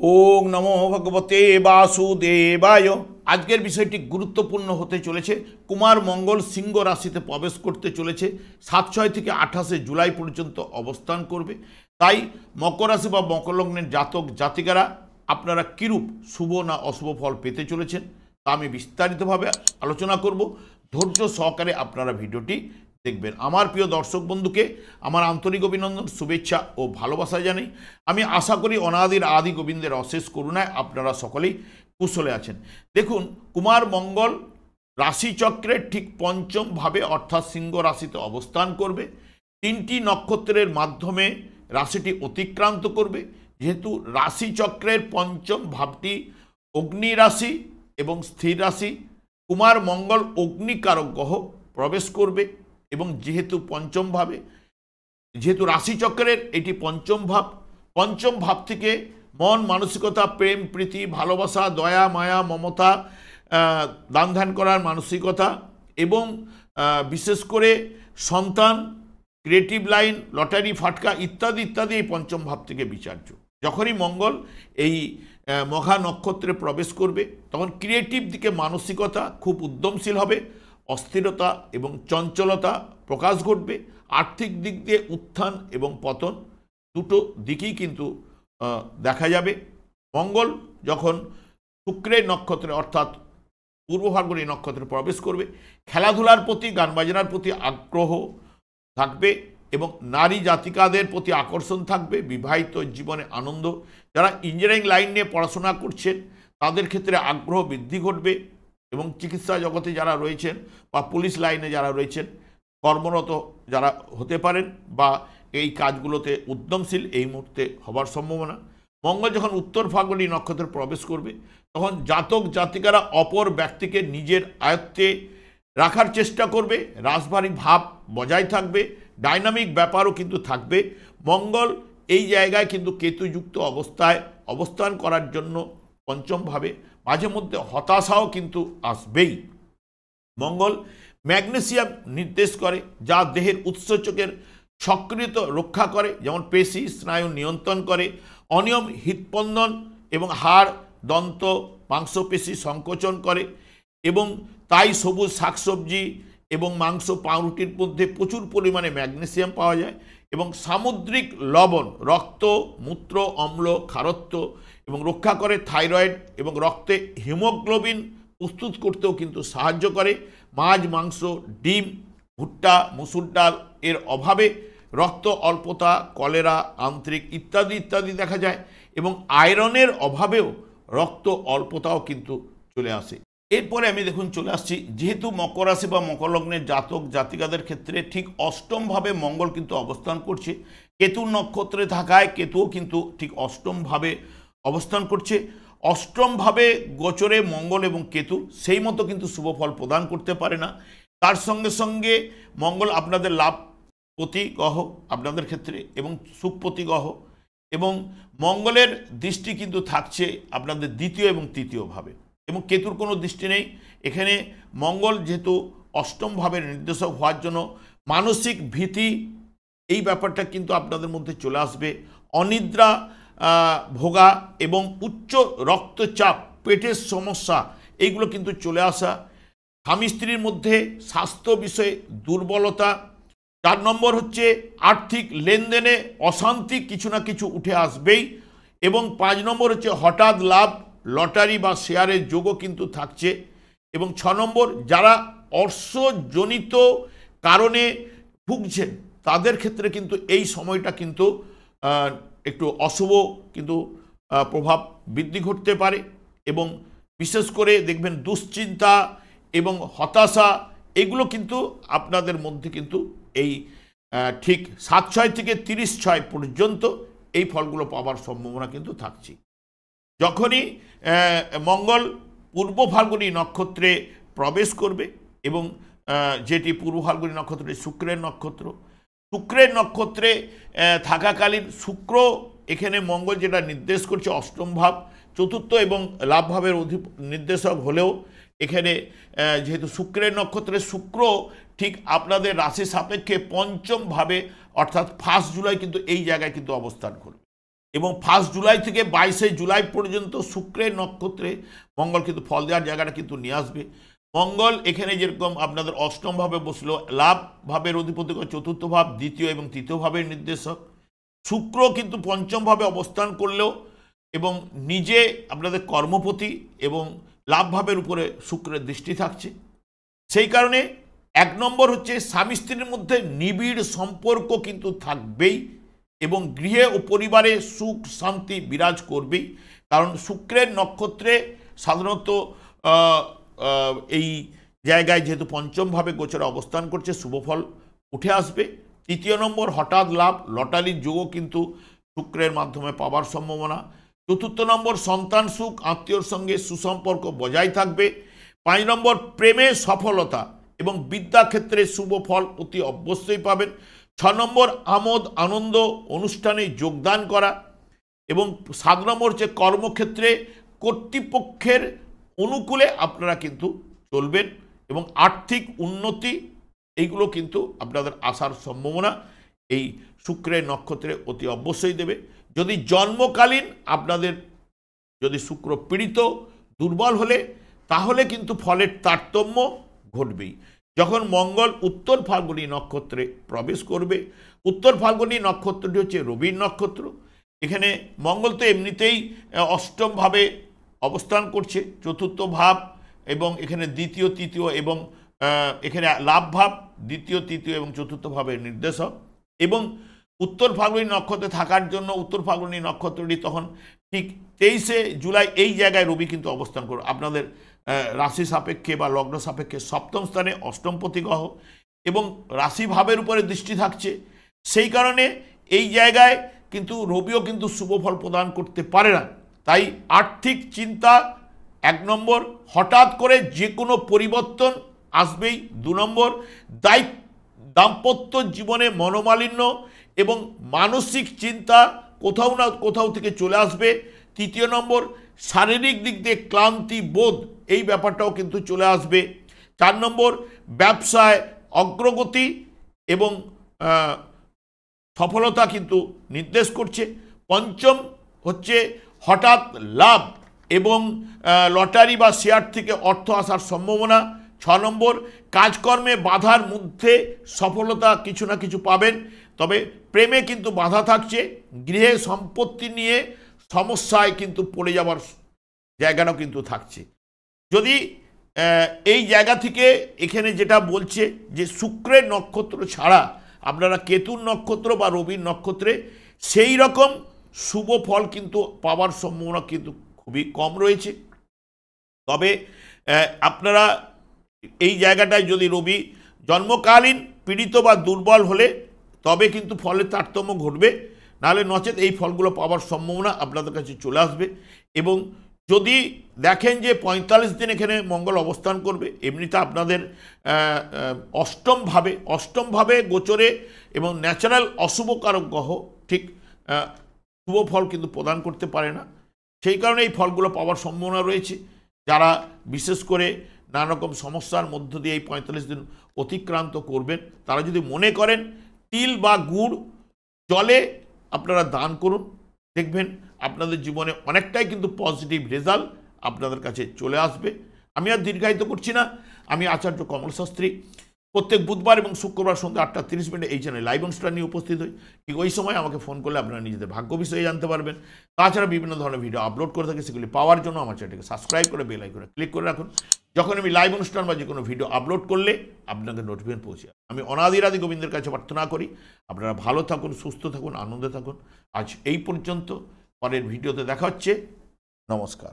ওং নমো ভগবতে বাসুদেবায়। আজকের বিষয়টি গুরুত্বপূর্ণ হতে চলেছে। কুমার মঙ্গল সিংহ রাশিতে প্রবেশ করতে চলেছে 7-6 থেকে 28 জুলাই পর্যন্ত অবস্থান করবে। তাই মকর রাশি বা মকর লগ্নের জাতক জাতিকারা আপনারা কিরূপ শুভ না অশুভ ফল পেতে চলেছেন তা আমি বিস্তারিতভাবে আলোচনা করব। ধৈর্য সহকারে আপনারা ভিডিওটি দেখবেন। আমার প্রিয় দর্শক বন্ধুকে আমার আন্তরিক অভিনন্দন, শুভেচ্ছা ও ভালোবাসা জানাই। আমি আশা করি অনাদির আদি গোবিন্দের অশেষ করুণায় আপনারা সকলেই কুশলে আছেন। দেখুন, কুমার মঙ্গল রাশিচক্রের ঠিক পঞ্চম ভাবে অর্থাৎ সিংহ রাশিতে অবস্থান করবে। 3টি নক্ষত্রের মাধ্যমে রাশিটি অতিক্রান্ত করবে। যেহেতু রাশিচক্রের পঞ্চম ভাবটি অগ্নি রাশি এবং স্থির রাশি, কুমার মঙ্গল অগ্নিকারক গ্রহ প্রবেশ করবে এবং যেহেতু রাশিচক্রের এটি পঞ্চম ভাব থেকে মন মানসিকতা, প্রেম প্রীতি, ভালোবাসা, দয়া মায়া, মমতা, দান ধ্যান করার মানসিকতা এবং বিশেষ করে সন্তান, ক্রিয়েটিভ লাইন, লটারি ফাটকা ইত্যাদি ইত্যাদি এই পঞ্চম ভাব থেকে বিচার্য। যখনই মঙ্গল এই মঘা নক্ষত্রে প্রবেশ করবে তখন ক্রিয়েটিভ দিকে মানসিকতা খুব উদ্যমশীল হবে, অস্থিরতা এবং চঞ্চলতা প্রকাশ ঘটবে। আর্থিক দিক দিয়ে উত্থান এবং পতন দুটো দিকেই কিন্তু দেখা যাবে। মঙ্গল যখন শুক্রের নক্ষত্রে অর্থাৎ পূর্ব ফাল্গুনী নক্ষত্রে প্রবেশ করবে, খেলাধুলার প্রতি, গান বাজনার প্রতি আগ্রহ থাকবে এবং নারী জাতিকাদের প্রতি আকর্ষণ থাকবে। বিবাহিত জীবনে আনন্দ, যারা ইঞ্জিনিয়ারিং লাইন নিয়ে পড়াশোনা করছেন তাদের ক্ষেত্রে আগ্রহ বৃদ্ধি ঘটবে এবং চিকিৎসা জগতে যারা রয়েছেন বা পুলিশ লাইনে যারা রয়েছেন, কর্মরত যারা হতে পারেন বা এই কাজগুলোতে উদ্যমশীল এই মুহূর্তে হবার সম্ভাবনা। মঙ্গল যখন উত্তর ফাল্গুনী নক্ষত্রে প্রবেশ করবে তখন জাতক জাতিকারা অপর ব্যক্তিকে নিজের আয়ত্তে রাখার চেষ্টা করবে। রাশভারী ভাব বজায় থাকবে, ডাইনামিক ব্যাপারও কিন্তু থাকবে। মঙ্গল এই জায়গায় কিন্তু কেতুযুক্ত অবস্থায় অবস্থান করার জন্য পঞ্চমভাবে মাঝে মধ্যে হতাশাও কিন্তু আসবেই। মঙ্গল ম্যাগনেসিয়াম নির্দেশ করে, যা দেহের উৎসেচকের সক্রিয়তা রক্ষা করে, যেমন পেশি স্নায়ু নিয়ন্ত্রণ করে, অনিয়ম হৃৎস্পন্দন এবং হাড় দন্ত মাংসপেশি সংকোচন করে এবং তাই সবুজ শাকসবজি এবং মাংস পাউরুটির মধ্যে প্রচুর পরিমাণে ম্যাগনেসিয়াম পাওয়া যায় এবং সামুদ্রিক লবণ রক্ত, মূত্র, অম্ল, ক্ষারত্ব এবং রক্ষা করে। থাইরয়েড এবং রক্তে হিমোগ্লোবিন প্রস্তুত করতেও কিন্তু সাহায্য করে। মাছ, মাংস, ডিম, ভুট্টা, মসুর ডাল এর অভাবে রক্ত অল্পতা, কলেরা, আন্ত্রিক ইত্যাদি ইত্যাদি দেখা যায় এবং আয়রনের অভাবেও রক্ত অল্পতাও কিন্তু চলে আসে। এরপরে আমি দেখুন চলে আসছি, যেহেতু মকর রাশি বা মকর লগ্নের জাতক জাতিকাদের ক্ষেত্রে ঠিক অষ্টমভাবে মঙ্গল কিন্তু অবস্থান করছে। কেতু নক্ষত্রে থাকায় কেতুও কিন্তু ঠিক অষ্টমভাবে অবস্থান করছে। অষ্টমভাবে গোচরে মঙ্গল এবং কেতু সেই মতো কিন্তু শুভ ফল প্রদান করতে পারে না। তার সঙ্গে সঙ্গে মঙ্গল আপনাদের লাভপতি গ্রহ আপনাদের ক্ষেত্রে এবং সুখপতি গ্রহ এবং মঙ্গলের দৃষ্টি কিন্তু থাকছে আপনাদের দ্বিতীয় এবং তৃতীয় ভাবে এবং কেতুর কোনো দৃষ্টি নেই এখানে। মঙ্গল যেহেতু অষ্টম ভাবের নির্দেশক হওয়ার জন্য মানসিক ভীতি এই ব্যাপারটা কিন্তু আপনাদের মধ্যে চলে আসবে। অনিদ্রা ভোগা এবং উচ্চ রক্তচাপ, পেটের সমস্যা এইগুলো কিন্তু চলে আসা। স্বামী স্ত্রীর মধ্যে স্বাস্থ্য বিষয়ে দুর্বলতা। 4 নম্বর হচ্ছে আর্থিক লেনদেনে অশান্তি কিছু না কিছু উঠে আসবেই এবং 5 নম্বর হচ্ছে হঠাৎ লাভ, লটারি বা শেয়ারের যোগও কিন্তু থাকছে এবং 6 নম্বর যারা অর্থজনিত কারণে ভুগছেন তাদের ক্ষেত্রে কিন্তু এই সময়টা কিন্তু একটু অশুভ কিন্তু প্রভাব বৃদ্ধি ঘটতে পারে এবং বিশেষ করে দেখবেন দুশ্চিন্তা এবং হতাশা এগুলো কিন্তু আপনাদের মধ্যে কিন্তু এই ঠিক 7-6 থেকে 30-6 পর্যন্ত এই ফলগুলো পাওয়ার সম্ভাবনা কিন্তু থাকছে। যখনই মঙ্গল পূর্ব ফাল্গুনী নক্ষত্রে প্রবেশ করবে এবং যেটি পূর্ব ফাল্গুনী নক্ষত্রে শুক্রের নক্ষত্রে থাকাকালীন শুক্র এখানে মঙ্গল যেটা নির্দেশ করছে অষ্টম ভাব, চতুর্থ এবং লাভ ভাবের নির্দেশক হলেও এখানে যেহেতু শুক্রের নক্ষত্রে শুক্র ঠিক আপনাদের রাশি সাপেক্ষে পঞ্চম ভাবে অর্থাৎ 1 জুলাই কিন্তু এই জায়গায় কিন্তু অবস্থান করবে। এবং 1 জুলাই থেকে 22 জুলাই পর্যন্ত শুক্রের নক্ষত্রে মঙ্গল কিন্তু ফল দেওয়ার জায়গাটা কিন্তু নিয়ে আসবে। মঙ্গল এখানে যেরকম আপনাদের অষ্টম ভাবে বসলো, লাভ ভাবের অধিপতি চতুর্থ ভাব, দ্বিতীয় এবং তৃতীয় ভাবের নির্দেশক। শুক্র কিন্তু পঞ্চম ভাবে অবস্থান করলেও এবং নিজে আপনাদের কর্মপতি এবং লাভ ভাবের উপরে শুক্রের দৃষ্টি থাকছে। সেই কারণে 1 নম্বর হচ্ছে স্বামী স্ত্রীর মধ্যে নিবিড় সম্পর্ক কিন্তু থাকবেই এবং গৃহে ও পরিবারে সুখ শান্তি বিরাজ করবেই। কারণ শুক্রের নক্ষত্রে সাধারণত এই জায়গায় যেহেতু পঞ্চমভাবে গোচরে অবস্থান করছে, শুভফল উঠে আসবে। 3 নম্বর হঠাৎ লাভ, লটারির যোগও কিন্তু শুক্রের মাধ্যমে পাওয়ার সম্ভাবনা। 4 নম্বর সন্তান সুখ, আত্মীয়র সঙ্গে সুসম্পর্ক বজায় থাকবে। 5 নম্বর প্রেমে সফলতা এবং বিদ্যাক্ষেত্রে শুভ ফল অতি অবশ্যই পাবেন। 6 নম্বর আমোদ আনন্দ অনুষ্ঠানে যোগদান করা এবং 7 নম্বর হচ্ছে কর্মক্ষেত্রে কর্তৃপক্ষের অনুকূলে আপনারা কিন্তু চলবেন এবং আর্থিক উন্নতি এইগুলো কিন্তু আপনাদের আসার সম্ভাবনা এই শুক্রের নক্ষত্রে অতি অবশ্যই দেবে। যদি জন্মকালীন আপনাদের যদি শুক্র পীড়িত দুর্বল হলে তাহলে কিন্তু ফলের তারতম্য ঘটবেই। যখন মঙ্গল উত্তর ফাল্গুনী নক্ষত্রে প্রবেশ করবে, উত্তর ফাল্গুনী নক্ষত্রটি হচ্ছে রবির নক্ষত্র। এখানে মঙ্গল তো এমনিতেই অষ্টম ভাবে অবস্থান করছে, চতুর্থ ভাব এবং এখানে দ্বিতীয় তৃতীয় এবং এখানে লাভ ভাব দ্বিতীয় তৃতীয় এবং চতুর্থ ভাবের নির্দেশক। এবং উত্তর ফাল্গুনী নক্ষত্রে থাকার জন্য উত্তর ফাল্গুনী নক্ষত্রটি তখন ঠিক 23 জুলাই এই জায়গায় রবি কিন্তু অবস্থান করবে আপনাদের রাশি সাপেক্ষে বা লগ্ন সাপেক্ষে সপ্তম স্থানে, অষ্টমপতি গ্রহ এবং রাশি ভাবের উপরে দৃষ্টি থাকছে। সেই কারণে এই জায়গায় কিন্তু রবিও কিন্তু শুভ ফল প্রদান করতে পারে না। তাই আর্থিক চিন্তা 1 নম্বর, হঠাৎ করে যে কোনো পরিবর্তন আসবেই। 2 নম্বর দাম্পত্য জীবনে মনোমালিন্য এবং মানসিক চিন্তা কোথাও না কোথাও থেকে চলে আসবে। 3 নম্বর শারীরিক দিক দিয়ে ক্লান্তি বোধ এই ব্যাপারটাও কিন্তু চলে আসবে। 4 নম্বর ব্যবসায় অগ্রগতি এবং সফলতা কিন্তু নির্দেশ করছে। 5ম হচ্ছে হঠাৎ লাভ এবং লটারি বা শেয়ার থেকে অর্থ আসার সম্ভাবনা। 6 নম্বর কাজকর্মে বাধার মধ্যে সফলতা কিছু না কিছু পাবেন, তবে প্রেমে কিন্তু বাধা থাকছে। গৃহে সম্পত্তি নিয়ে সমস্যায় কিন্তু পড়ে যাওয়ার জায়গাটাও কিন্তু থাকছে। যদি এই জায়গা থেকে এখানে যেটা বলছে যে শুক্রের নক্ষত্র ছাড়া আপনারা কেতুর নক্ষত্র বা রবির নক্ষত্রে সেই রকম শুভ ফল কিন্তু পাওয়ার সম্ভাবনা কিন্তু খুবই কম রয়েছে। তবে আপনারা এই জায়গাটায় যদি রবি জন্মকালীন পীড়িত বা দুর্বল হলে তবে কিন্তু ফলের তারতম্য ঘটবে, নাহলে নচেত এই ফলগুলো পাওয়ার সম্ভাবনা আপনাদের কাছে চলে আসবে। এবং যদি দেখেন যে 45 দিন এখানে মঙ্গল অবস্থান করবে, এমনিতে আপনাদের অষ্টম ভাবে গোচরে এবং ন্যাচারাল অশুভকারক গ্রহ ঠিক শুভ ফল কিন্তু প্রদান করতে পারে না। সেই কারণে এই ফলগুলো পাওয়ার সম্ভাবনা রয়েছে। যারা বিশেষ করে নানা রকম সমস্যার মধ্য দিয়ে এই 45 দিন অতিক্রান্ত করবেন, তারা যদি মনে করেন তিল বা গুড় জলে আপনারা দান করুন, দেখবেন আপনাদের জীবনে অনেকটাই কিন্তু পজিটিভ রেজাল্ট আপনাদের কাছে চলে আসবে। আমি আর দীর্ঘায়িত করছি না। আমি আচার্য কমল শাস্ত্রী প্রত্যেক বুধবার এবং শুক্রবার সন্ধ্যা 8:30 এই চ্যানেলে লাইভ অনুষ্ঠান নিয়ে উপস্থিত হই। ঠিক ওই সময় আমাকে ফোন করলে আপনারা নিজেদের ভাগ্য বিষয়ে জানতে পারবেন। তাছাড়া বিভিন্ন ধরনের ভিডিও আপলোড করে থাকি, সেগুলি পাওয়ার জন্য আমার চ্যানেলকে সাবস্ক্রাইব করে বেল আইকনে ক্লিক করে রাখুন। যখন আমি লাইভ অনুষ্ঠান বা যে কোনো ভিডিও আপলোড করলে আপনাদের নোটিফিকেশন পৌঁছে যাবে। আমি অনাদিরাদি গোবিন্দের কাছে প্রার্থনা করি আপনারা ভালো থাকুন, সুস্থ থাকুন, আনন্দে থাকুন। আজ এই পর্যন্ত, পরের ভিডিওতে দেখা হচ্ছে। নমস্কার।